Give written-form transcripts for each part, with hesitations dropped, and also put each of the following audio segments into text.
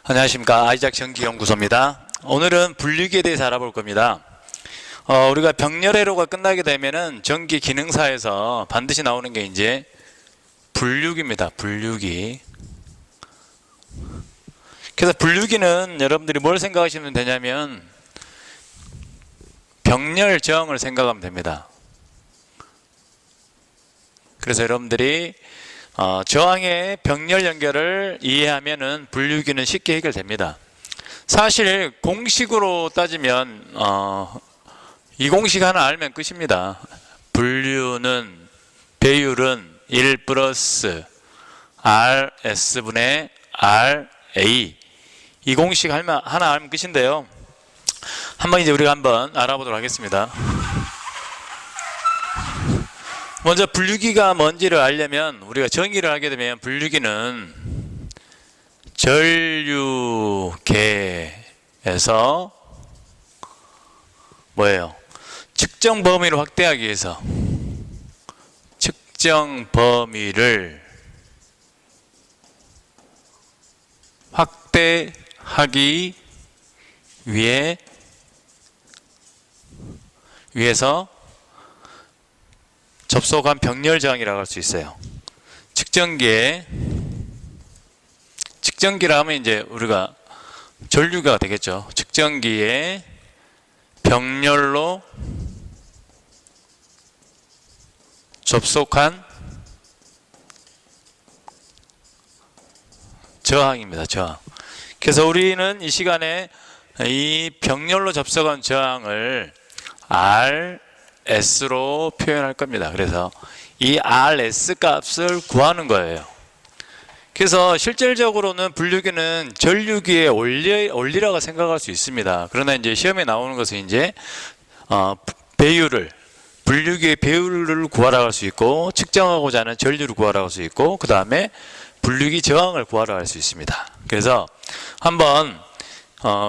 안녕하십니까. 아이작 전기연구소입니다. 오늘은 분류기에 대해서 알아볼 겁니다. 우리가 병렬회로가 끝나게 되면은 전기 기능사에서 반드시 나오는 게 이제 분류기입니다. 분류기. 그래서 분류기는 여러분들이 뭘 생각하시면 되냐면 병렬 저항을 생각하면 됩니다. 그래서 여러분들이 저항의 병렬 연결을 이해하면은 분류기는 쉽게 해결됩니다. 사실 공식으로 따지면 이 공식 하나 알면 끝입니다. 분류는 배율은 1 플러스 RS분의 RA, 이 공식 하나 알면 끝인데요. 한번 이제 우리가 한번 알아보도록 하겠습니다. 먼저 분류기가 뭔지를 알려면 우리가 정의를 하게 되면 분류기는 전류계에서 뭐예요? 측정 범위를 확대하기 위해서 측정 범위를 확대하기 위해서 접속한 병렬 저항이라고 할 수 있어요. 측정기라 하면 이제 우리가 전류가 되겠죠. 측정기에 병렬로 접속한 저항입니다. 저항. 그래서 우리는 이 시간에 이 병렬로 접속한 저항을 S로 표현할 겁니다. 그래서 이 RS 값을 구하는 거예요. 그래서 실질적으로는 분류기는 전류기의 원리라고 생각할 수 있습니다. 그러나 이제 시험에 나오는 것은 이제 분류기의 배율을 구하라고 할 수 있고, 측정하고자 하는 전류를 구하라고 할 수 있고, 그 다음에 분류기 저항을 구하라고 할 수 있습니다. 그래서 한번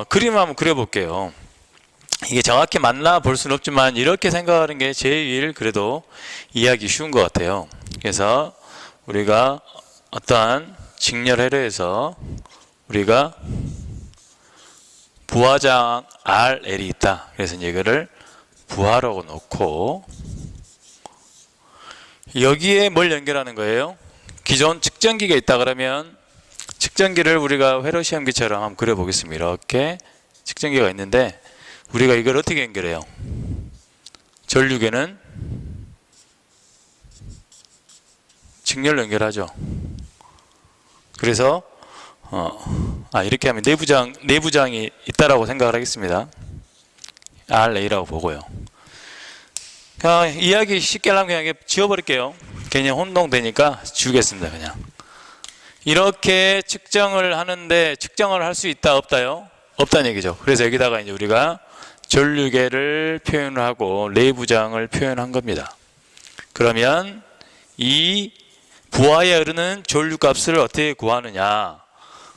그림 한번 그려볼게요. 이게 정확히 맞나 볼 수는 없지만 이렇게 생각하는 게 제일 그래도 이해하기 쉬운 것 같아요. 그래서 우리가 어떠한 직렬 회로에서 우리가 부하장 RL이 있다. 그래서 이제 이거를 부하라고 놓고 여기에 뭘 연결하는 거예요? 기존 측정기가 있다 그러면 측정기를 우리가 회로 시험기처럼 한번 그려보겠습니다. 이렇게 측정기가 있는데 우리가 이걸 어떻게 연결해요? 전류계는 직렬로 연결하죠. 그래서 이렇게 하면 내부장이 있다라고 생각을 하겠습니다. RA라고 보고요. 그냥 이야기 쉽게 하려면 그냥 지워버릴게요. 괜히 혼동되니까 지우겠습니다. 그냥 이렇게 측정을 하는데 측정을 할 수 있다 없다요? 없다는 얘기죠. 그래서 여기다가 이제 우리가 전류계를 표현하고 내부장을 표현한 겁니다. 그러면 이 부하에 흐르는 전류값을 어떻게 구하느냐?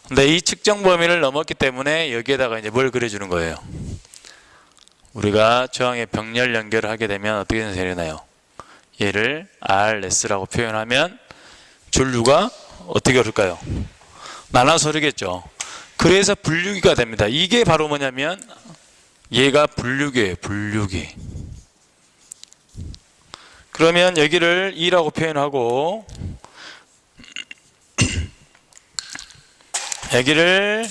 근데 이 측정 범위를 넘었기 때문에 여기에다가 이제 뭘 그려주는 거예요? 우리가 저항의 병렬 연결을 하게 되면 어떻게 되나요? 얘를 RS라고 표현하면 전류가 어떻게 흐를까요? 나눠서 흐르겠죠. 그래서 분류기가 됩니다. 이게 바로 뭐냐면 얘가 분류기예요. 분류기. 그러면 여기를 E라고 표현하고 여기를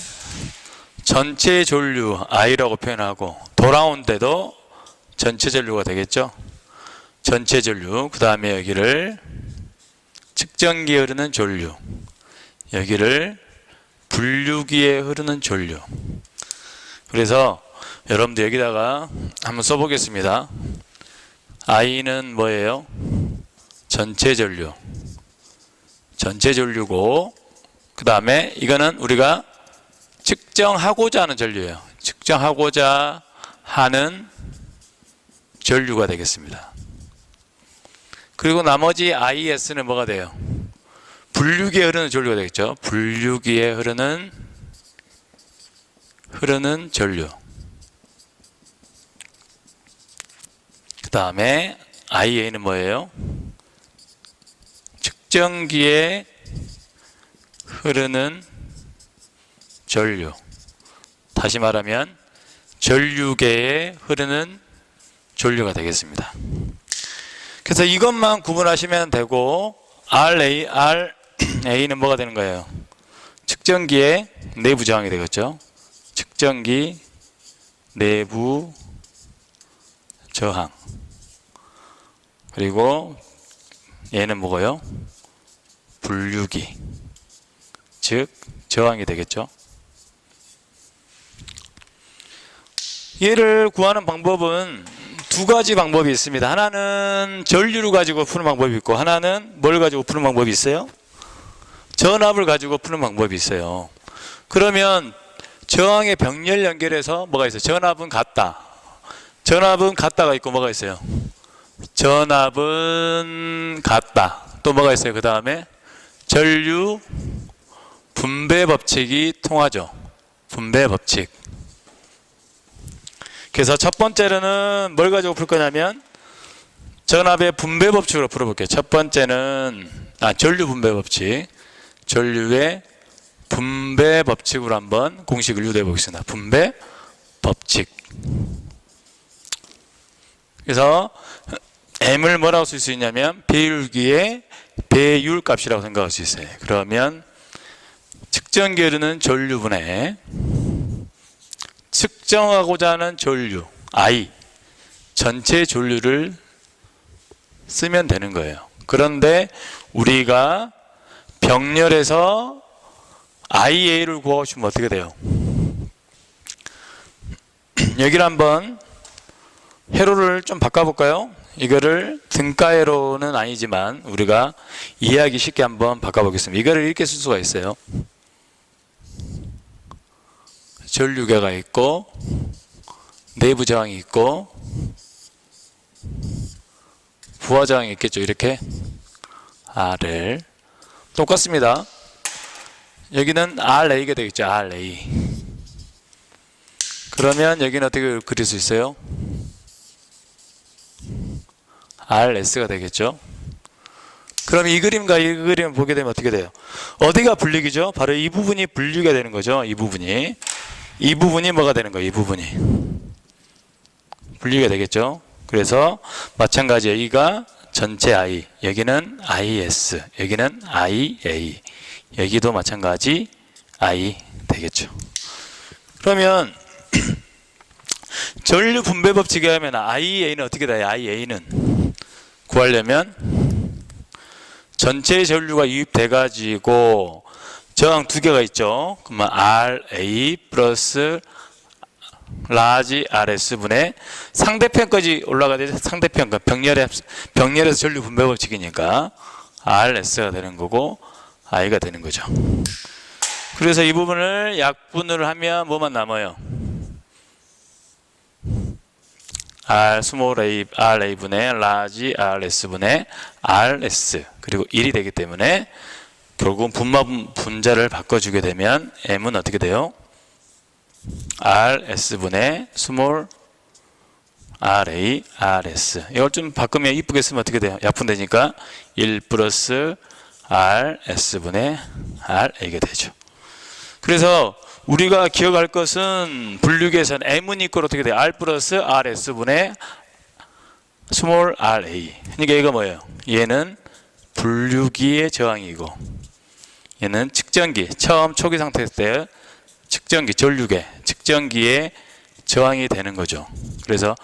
전체 전류 I라고 표현하고 돌아온 데도 전체 전류가 되겠죠. 전체 전류. 그 다음에 여기를 측정기에 흐르는 전류, 여기를 분류기에 흐르는 전류. 그래서 여러분들 여기다가 한번 써보겠습니다. I는 뭐예요? 전체 전류. 전체 전류고, 그 다음에 이거는 우리가 측정하고자 하는 전류예요. 측정하고자 하는 전류가 되겠습니다. 그리고 나머지 IS는 뭐가 돼요? 분류기에 흐르는 전류가 되겠죠. 분류기에 흐르는 전류. 그 다음에 IA는 뭐예요? 측정기에 흐르는 전류. 다시 말하면 전류계에 흐르는 전류가 되겠습니다. 그래서 이것만 구분하시면 되고 RA는 뭐가 되는 거예요? 측정기의 내부 저항이 되겠죠. 측정기 내부 저항. 그리고 얘는 뭐고요? 분류기. 즉 저항이 되겠죠. 얘를 구하는 방법은 두 가지 방법이 있습니다. 하나는 전류를 가지고 푸는 방법이 있고, 하나는 뭘 가지고 푸는 방법이 있어요? 전압을 가지고 푸는 방법이 있어요. 그러면 저항의 병렬 연결해서 뭐가 있어요? 전압은 같다. 전압은 같다가 있고 뭐가 있어요? 전압은 같다. 또 뭐가 있어요? 그 다음에 전류 분배 법칙이 통하죠. 분배 법칙. 그래서 첫 번째로는 뭘 가지고 풀 거냐면 전압의 분배 법칙으로 풀어볼게요. 첫 번째는 전류 분배 법칙. 전류의 분배 법칙으로 한번 공식을 유도해 보겠습니다. 분배 법칙. 그래서 M을 뭐라고 쓸 수 있냐면 배율기의 배율 값이라고 생각할 수 있어요. 그러면 측정기에 흐르는 전류분의 측정하고자 하는 전류 I 전체 전류를 쓰면 되는 거예요. 그런데 우리가 병렬에서 IA를 구하고 싶으면 어떻게 돼요? 여기를 한번 회로를 좀 바꿔볼까요? 이거를 등가 회로는 아니지만 우리가 이해하기 쉽게 한번 바꿔보겠습니다. 이거를 이렇게 쓸 수가 있어요. 전류계가 있고 내부 저항이 있고 부하 저항이 있겠죠. 이렇게 R을 똑같습니다. 여기는 RA가 되겠죠. RA. 그러면 여기는 어떻게 그릴 수 있어요? RS가 되겠죠. 그럼 이 그림과 이 그림을 보게 되면 어떻게 돼요? 어디가 분리기죠? 바로 이 부분이 분리가 되는 거죠. 이 부분이 뭐가 되는 거예요? 이 부분이 분리가 되겠죠. 그래서 마찬가지 여기가 전체 I, 여기는 IS, 여기는 IA, 여기도 마찬가지 I 되겠죠. 그러면 전류 분배 법칙에 하면 IA는 어떻게 돼요? IA는 구하려면 전체 전류가 유입돼 가지고 저항 두 개가 있죠. 그러면 RA 플러스 라지 RS 분의 상대편까지 올라가야 되죠. 상대편 병렬에서 전류 분배 법칙이니까 RS가 되는 거고 I가 되는 거죠. 그래서 이 부분을 약분을 하면 뭐만 남아요? R 스몰 a RA 분의 라지 RS 분의 RS 그리고 1이 되기 때문에 결국은 분자를 바꿔주게 되면 M은 어떻게 돼요? RS 분의 스몰 RA RS. 이걸 좀 바꾸면 이쁘게 쓰면 어떻게 돼요? 약분되니까 1 플러스 RS 분의 RA가 되죠. 그래서 우리가 기억할 것은 분류계에서는 M은 이꼴 어떻게 돼요? R 플러스 RS 분의 스몰 RA. 그러니까 이거 뭐예요? 얘는 분류기의 저항이고 얘는 측정기, 처음 초기 상태 때 측정기, 전류계, 측정기의 저항이 되는 거죠. 그래서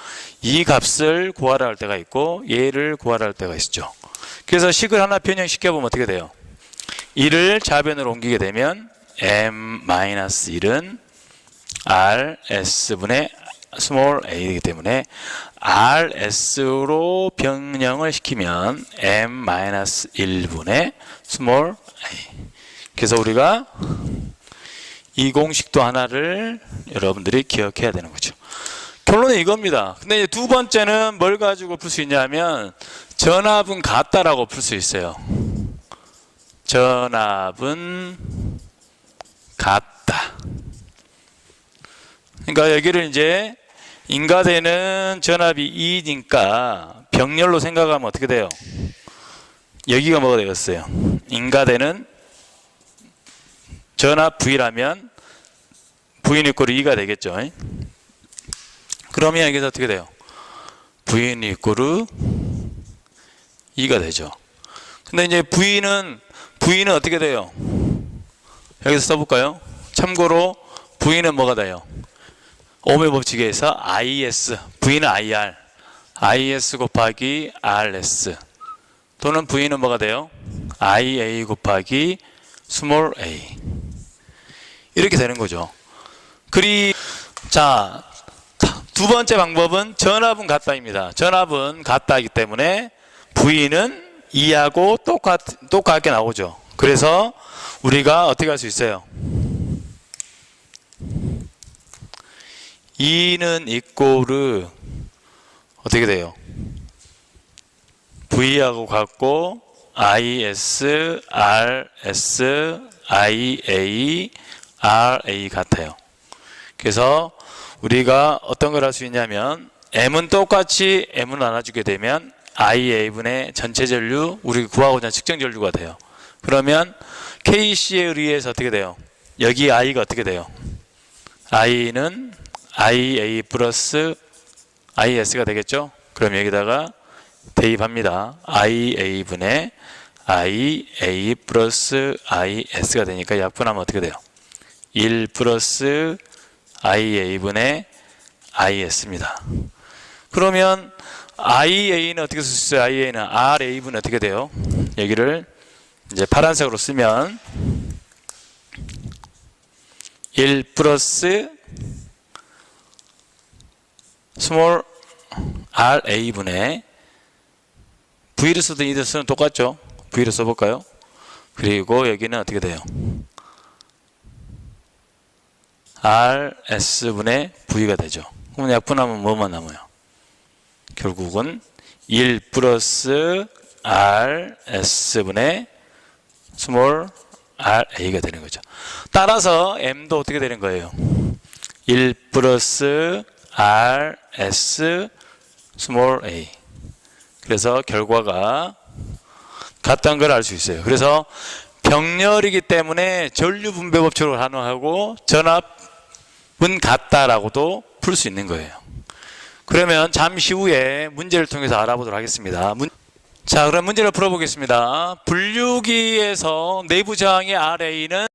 이 값을 구하라 할 때가 있고 얘를 구하라 할 때가 있죠. 그래서 식을 하나 변형시켜보면 어떻게 돼요? 1을 좌변으로 옮기게 되면 M-1은 RS분의 스몰 a이기 때문에 RS로 변형을 시키면 M-1분의 스몰 a. 그래서 우리가 이 공식도 하나를 여러분들이 기억해야 되는 거죠. 결론은 이겁니다. 근데 이제 두 번째는 뭘 가지고 풀 수 있냐면 전압은 같다라고 풀 수 있어요. 전압은 같다. 그러니까 여기를 이제 인가되는 전압이 2니까 병렬로 생각하면 어떻게 돼요? 여기가 뭐가 되겠어요? 인가되는 전압 V라면 V인 이꼴 2가 되겠죠. 그러면 여기서 어떻게 돼요? V인 이꼴 2가 되죠. 근데 이제 V는 어떻게 돼요? 여기서 써볼까요? 참고로 V는 뭐가 돼요? ohm의 법칙에 의해서 IS, V는 IS 곱하기 RS 또는 V는 뭐가 돼요? IA 곱하기 스몰 a 이렇게 되는 거죠. 자, 두 번째 방법은 전압은 같다입니다. 전압은 같다기 때문에 V는 2하고 똑같게 나오죠. 그래서 우리가 어떻게 할 수 있어요? 2는 이꼬르 어떻게 돼요? V하고 같고 IS, RS, IA, RA 같아요. 그래서 우리가 어떤 걸 할 수 있냐면 M은 똑같이 M을 나눠주게 되면 IA분의 전체 전류 우리가 구하고자 하는 측정 전류가 돼요. 그러면 KC에 의해서 어떻게 돼요? 여기 I가 어떻게 돼요? I는 IA 플러스 IS가 되겠죠? 그럼 여기다가 대입합니다. IA분의 IA 플러스 IS가 되니까 약분하면 어떻게 돼요? 1 플러스 IA분의 IS입니다. 그러면 IA는 어떻게 쓸 수 있어요? IA는 RA분은 어떻게 돼요? 여기를 이제 파란색으로 쓰면 1 플러스 스몰 RA분의 V를 쓰든 E를 쓰든 똑같죠? V를 써볼까요? 그리고 여기는 어떻게 돼요? RS분의 V가 되죠. 그럼 약분하면 뭐만 남아요? 결국은 1 플러스 RS분의 스몰 RA가 되는 거죠. 따라서 M도 어떻게 되는 거예요? 1 플러스 RS 스몰 a. 그래서 결과가 같다는 걸 알 수 있어요. 그래서 병렬이기 때문에 전류 분배 법칙으로 한화하고 전압은 같다라고도 풀 수 있는 거예요. 그러면 잠시 후에 문제를 통해서 알아보도록 하겠습니다. 자, 그럼 문제를 풀어보겠습니다. 분류기에서 내부 저항의 RA는